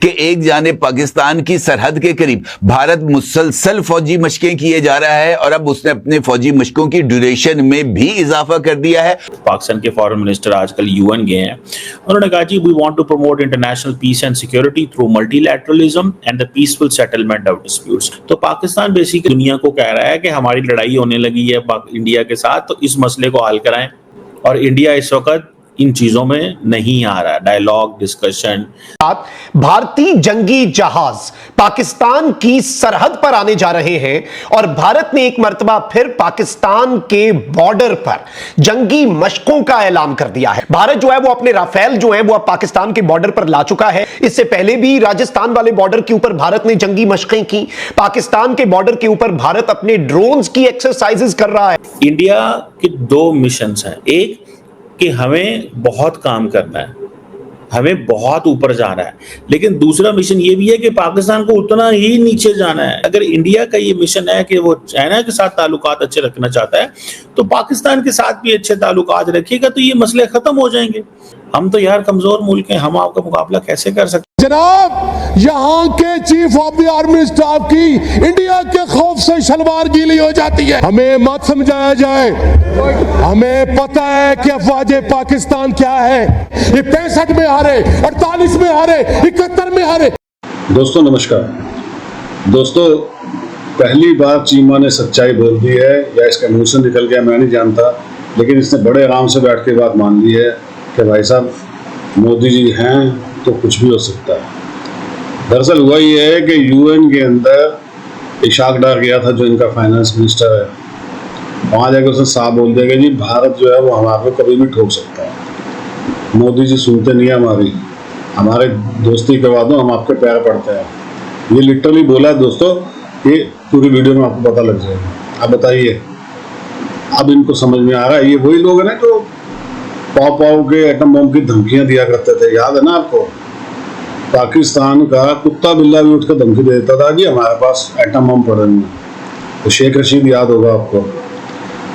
कि एक जानिब पाकिस्तान की सरहद के करीब भारत मुसलसल फौजी मशकें किए जा रहा है और अब उसने अपने फौजी मशकों की ड्यूरेशन में भी इजाफा कर दिया है। पाकिस्तान के फॉरेन मिनिस्टर आजकल यूएन गए हैं, उन्होंने कहा जी we want to promote international peace and security through multilateralism and the peaceful settlement of disputes. तो पाकिस्तान बेसिकली दुनिया को कह रहा है कि हमारी लड़ाई होने लगी है इंडिया के साथ, तो इस मसले को हल कराएं। और इंडिया इस वक्त इन चीजों में नहीं आ रहा, डायलॉग डिस्कशन। भारतीय जंगी जहाज पाकिस्तान की सरहद पर आने जा रहे हैं और भारत ने एक मर्तबा फिर पाकिस्तान के बॉर्डर पर जंगी मशकों का ऐलान कर दिया है। भारत जो है वो अपने राफेल जो है वो अब पाकिस्तान के बॉर्डर पर ला चुका है। इससे पहले भी राजस्थान वाले बॉर्डर के ऊपर भारत ने जंगी मशकें की। पाकिस्तान के बॉर्डर के ऊपर भारत अपने ड्रोन्स की एक्सरसाइजेस कर रहा है। इंडिया के दो मिशंस हैं, एक कि हमें बहुत काम करना है, हमें बहुत ऊपर जाना है, लेकिन दूसरा मिशन ये भी है कि पाकिस्तान को उतना ही नीचे जाना है। अगर इंडिया का ये मिशन है कि वो चाइना के साथ ताल्लुकात अच्छे रखना चाहता है तो पाकिस्तान के साथ भी अच्छे ताल्लुकात रखिएगा तो ये मसले खत्म हो जाएंगे। हम तो यार कमजोर मुल्क हैं, हम आपका मुकाबला कैसे कर सकते? जनाब, यहाँ के chief of the army staff की इंडिया के खौफ से शलवार गीली हो जाती है। हमें मत समझाया जाए, हमें पता है कि अफवाज पाकिस्तान क्या है। ये 65 में हारे, 48 में हारे, 71 में हारे। दोस्तों नमस्कार। दोस्तों, पहली बार चीमा ने सच्चाई बोल दी है या इसका मुंह से निकल गया मैं नहीं जानता, लेकिन इसने बड़े आराम से बैठ के बात मान ली है कि भाई साहब मोदी जी हैं तो कुछ भी हो सकता है। दरअसल हुआ ये है कि यूएन के अंदर इशाक डार गया था जो इनका फाइनेंस मिनिस्टर है, वहाँ जाकर उसने साफ बोल दिया कि जी भारत जो है वो हमारे को कभी भी ठोक सकता है। मोदी जी सुनते नहीं है हमारे दोस्ती के वादों हम आपके पैर पड़ते हैं। ये लिटरली बोला है दोस्तों, ये पूरी वीडियो में आपको पता लग जाएगा। अब बताइए, अब इनको समझ में आ रहा है। ये वही लोग हैं ना जो पाव के एटम बम की धमकियां दिया करते थे, याद है ना आपको? पाकिस्तान का कुत्ता बिल्ला भी उठ कर धमकी दे देता था कि हमारे पास एटम बम पड़े हुए। तो शेख रशीद याद होगा आपको।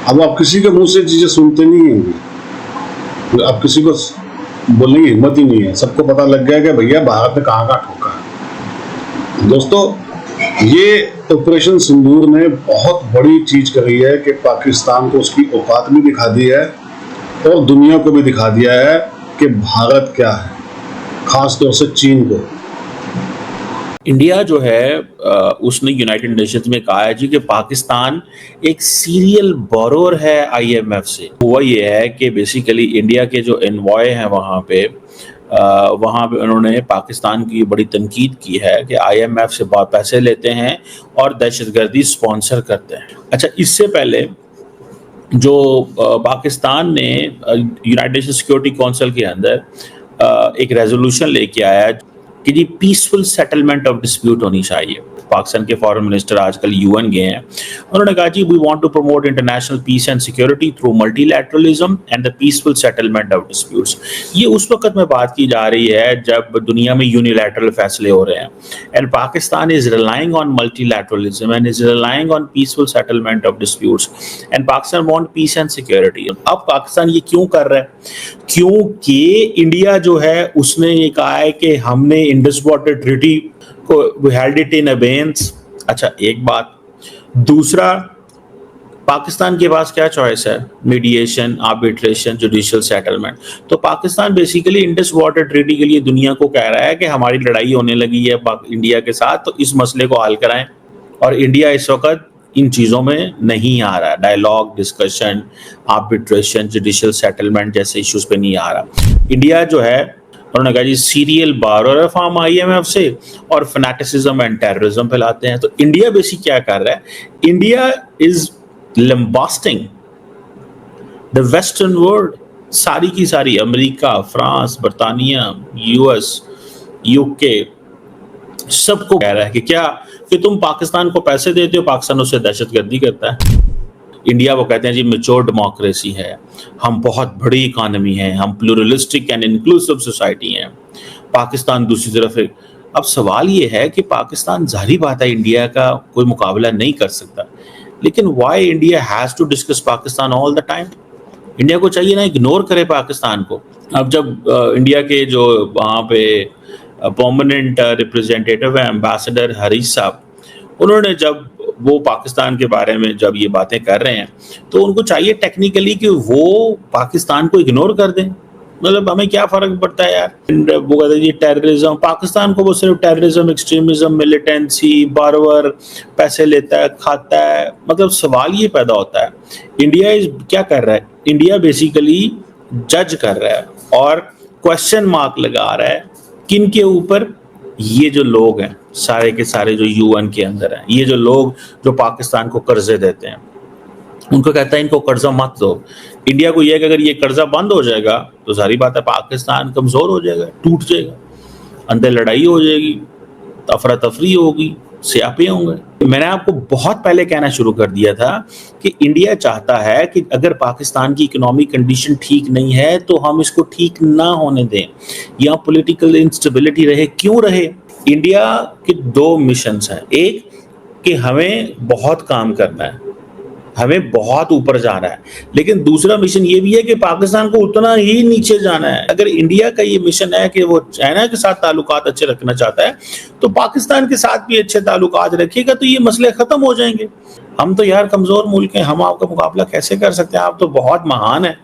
अब आप किसी के मुंह से चीजें सुनते नहीं हैं, अब किसी को बोलने की हिम्मत ही नहीं है। सबको पता लग गया कि भैया भारत ने कहाँ कहाँ ठोका है। दोस्तों, ये ऑपरेशन सिंदूर ने बहुत बड़ी चीज करी है कि पाकिस्तान को उसकी औकात भी दिखा दी है और दुनिया को भी दिखा दिया है कि भारत क्या है, खास तौर से चीन को। इंडिया जो है उसने यूनाइटेड नेशंस में कहा है जी कि पाकिस्तान एक सीरियल बोरोर है आईएमएफ से। हुआ ये है कि बेसिकली इंडिया के जो एनवॉय हैं वहाँ पे उन्होंने पाकिस्तान की बड़ी तनकीद की है कि आईएमएफ से बहुत पैसे लेते हैं और दहशतगर्दी स्पॉन्सर करते हैं। अच्छा, इससे पहले जो पाकिस्तान ने यूनाइटेड नेशन सिक्योरिटी काउंसिल के अंदर एक रेजोल्यूशन लेके आया कि जी पीसफुल सेटलमेंट ऑफ डिस्प्यूट होनी चाहिए। पाकिस्तान के फॉरेन मिनिस्टर आजकल यूएन गए हैं, उन्होंने कहा जी we want to promote international peace and security through multilateralism and the peaceful settlement of disputes. ये उस वक्त में बात की जा रही है जब दुनिया में यूनिलैटरल फैसले हो रहे हैं and Pakistan is relying on multilateralism and is relying on peaceful settlement of disputes and Pakistan want piece and security. अब पाकिस्तान ये क्यों कर रहा है? क्योंकि इंडिया जो है उसने ये कहा है कि हमने इंडस वाटर ट्रीटी को हेल्ड इट इन अबेयंस। अच्छा, एक बात। दूसरा, पाकिस्तान के पास क्या चॉइस है? Mediation, arbitration, judicial settlement. तो Pakistan basically Indus water treaty के लिए दुनिया को कह रहा है कि हमारी लड़ाई होने लगी है इंडिया के साथ, तो इस मसले को हल कराएं। और इंडिया इस वक्त इन चीज़ों में नहीं आ रहा, dialogue discussion, arbitration, judicial settlement जैसे इश्यूज पे नहीं आ रहा। इंडिया जो है उन्होंने कहा जी सीरियल बारोर फार्म आईएमएफ से और फैनेटिसिज्म एंड टेररिज्म फैलाते हैं। तो इंडिया बेसिक क्या कर रहा है? India is lambasting the western world, सारी की सारी अमेरिका, फ्रांस, बरतानिया, यूएस, यूके, सबको कह रहा है कि क्या कि तुम पाकिस्तान को पैसे देते हो, पाकिस्तान उससे दहशतगर्दी करता है। इंडिया वो कहते हैं जी मैच्योर डेमोक्रेसी है, हम बहुत बड़ी इकानमी है, हम प्लूरलिस्टिक एंड इंक्लूसिव सोसाइटी हैं। पाकिस्तान दूसरी तरफ है। अब सवाल ये है कि पाकिस्तान, जाहिर बात है इंडिया का कोई मुकाबला नहीं कर सकता, लेकिन why India has to discuss Pakistan all the time? India को चाहिए ना इग्नोर करे पाकिस्तान को। अब जब इंडिया के जो वहाँ पे परमानेंट रिप्रेजेंटेटिव है एम्बेसडर हरीश साहब, उन्होंने जब वो पाकिस्तान के बारे में जब ये बातें कर रहे हैं तो उनको चाहिए टेक्निकली कि वो पाकिस्तान को इग्नोर कर दें। मतलब हमें क्या फर्क पड़ता है यार, वो कहते हैं ये टेररिज्म, पाकिस्तान को वो सिर्फ टेररिज्म, एक्सट्रीमिज्म, मिलिटेंसी, बारवर पैसे लेता है, खाता है। मतलब सवाल ये पैदा होता है इंडिया क्या कर रहा है, इंडिया बेसिकली जज कर रहा है और क्वेश्चन मार्क लगा रहा है किन के ऊपर, ये जो लोग हैं सारे के सारे जो यूएन के अंदर हैं, ये जो लोग जो पाकिस्तान को कर्जे देते हैं, उनको कहता है इनको कर्जा मत दो। इंडिया को यह है कि अगर ये कर्जा बंद हो जाएगा तो सारी बात है पाकिस्तान कमजोर हो जाएगा, टूट जाएगा, अंदर लड़ाई हो जाएगी, अफरा तफरी होगी, स्यापे होंगे। मैंने आपको बहुत पहले कहना शुरू कर दिया था कि इंडिया चाहता है कि अगर पाकिस्तान की इकोनॉमिक कंडीशन ठीक नहीं है तो हम इसको ठीक ना होने दें, या पॉलिटिकल इंस्टेबिलिटी रहे, क्यों रहे। इंडिया के दो मिशंस हैं, एक कि हमें बहुत काम करना है, हमें बहुत ऊपर जाना है, लेकिन दूसरा मिशन ये भी है कि पाकिस्तान को उतना ही नीचे जाना है। अगर इंडिया का ये मिशन है कि वो चाइना के साथ ताल्लुकात अच्छे रखना चाहता है तो पाकिस्तान के साथ भी अच्छे ताल्लुकात रखिएगा तो ये मसले खत्म हो जाएंगे। हम तो यार कमजोर मुल्क हैं, हम आपका मुकाबला कैसे कर सकते हैं, आप तो बहुत महान है।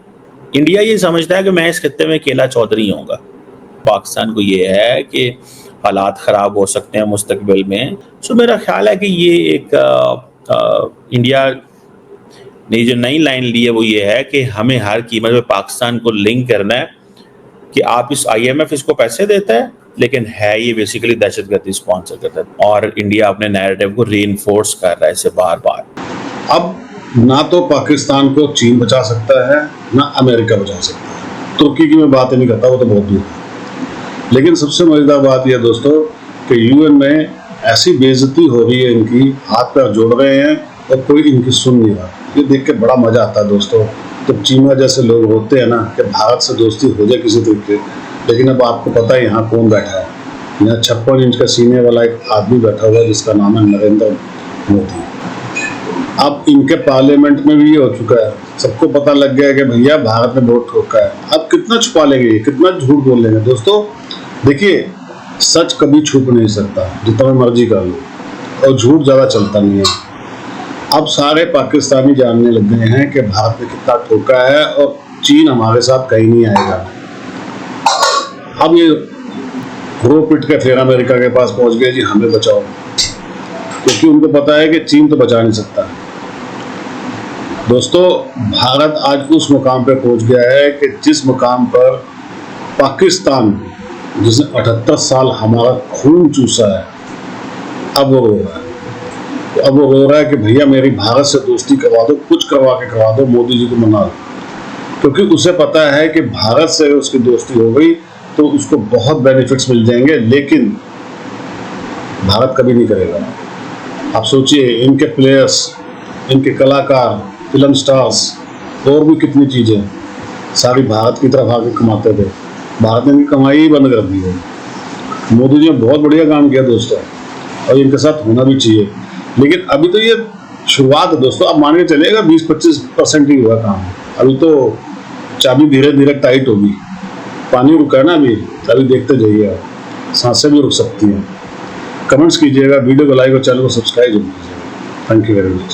इंडिया ये समझता है कि मैं इस खत्ते में अकेला चौधरी होऊंगा। पाकिस्तान को ये है कि हालात खराब हो सकते हैं मुस्तकबिल में। सो मेरा ख्याल है कि ये एक इंडिया ने जो नई लाइन ली है वो ये है कि हमें हर कीमत पे पाकिस्तान को लिंक करना है कि आप इस IMF इसको पैसे देता है लेकिन है ये बेसिकली दहशतगर्दी स्पॉन्सर करता है, और इंडिया अपने नैरेटिव को रीइंफोर्स कर रहा है इसे बार बार। अब ना तो पाकिस्तान को चीन बचा सकता है ना अमेरिका बचा सकता है। तुर्की की मैं बात नहीं करता, वो तो बहुत दूर है। लेकिन सबसे मजेदार बात यह दोस्तों कि UN में ऐसी बेइज्जती हो रही है इनकी, हाथ पैर जोड़ रहे हैं और कोई इनकी सुन नहीं रहा। ये देख के बड़ा मजा आता है दोस्तों। तो चीमा जैसे लोग होते हैं ना कि भारत से दोस्ती हो जाए किसी तरीके, लेकिन अब आपको पता है यहाँ कौन बैठा है। यहाँ 56 इंच का सीने वाला एक आदमी बैठा हुआ है जिसका नाम है नरेंद्र मोदी। अब इनके पार्लियामेंट में भी ये हो चुका है, सबको पता लग गया है कि भैया भारत ने वोट ठोका है। अब कितना छुपा लेंगे, कितना झूठ बोल लेंगे। दोस्तों देखिए, सच कभी छुप नहीं सकता, जितना मर्जी कर लो, और झूठ ज़्यादा चलता नहीं है। अब सारे पाकिस्तानी जानने लग गए हैं कि भारत ने कितना ठोका है और चीन हमारे साथ कहीं नहीं आएगा। अब ये रो पिट के फिर अमेरिका के पास पहुंच गए, जी हमें बचाओ, क्योंकि उनको पता है कि चीन तो बचा नहीं सकता। दोस्तों भारत आज उस मुकाम पे पहुंच गया है कि जिस मुकाम पर पाकिस्तान, जिसने 78 साल हमारा खून चूसा है, अब वो रो रहा है। अब वो रो रहा है कि भैया मेरी भारत से दोस्ती करवा दो, कुछ करवा के करवा दो, मोदी जी को मना दो, क्योंकि उसे पता है कि भारत से उसकी दोस्ती हो गई तो उसको बहुत बेनिफिट्स मिल जाएंगे, लेकिन भारत कभी नहीं करेगा। आप सोचिए, इनके प्लेयर्स, इनके कलाकार, फिल्म स्टार्स और भी कितनी चीज़ें सारी भारत की तरफ आके कमाते थे, भारत ने इनकी कमाई ही बंद कर दी है। मोदी जी ने बहुत बढ़िया काम किया दोस्तों, और इनके साथ होना भी चाहिए। लेकिन अभी तो ये शुरुआत है दोस्तों, अब मान के चलेगा 20-25% ही हुआ काम। अभी तो चाबी धीरे धीरे टाइट होगी, पानी रुका है ना अभी देखते जाइए, आप सांसें भी रुक सकती हैं। कमेंट्स कीजिएगा, वीडियो को लाइक और चैनल को सब्सक्राइब जरूर कीजिएगा। Thank you very much.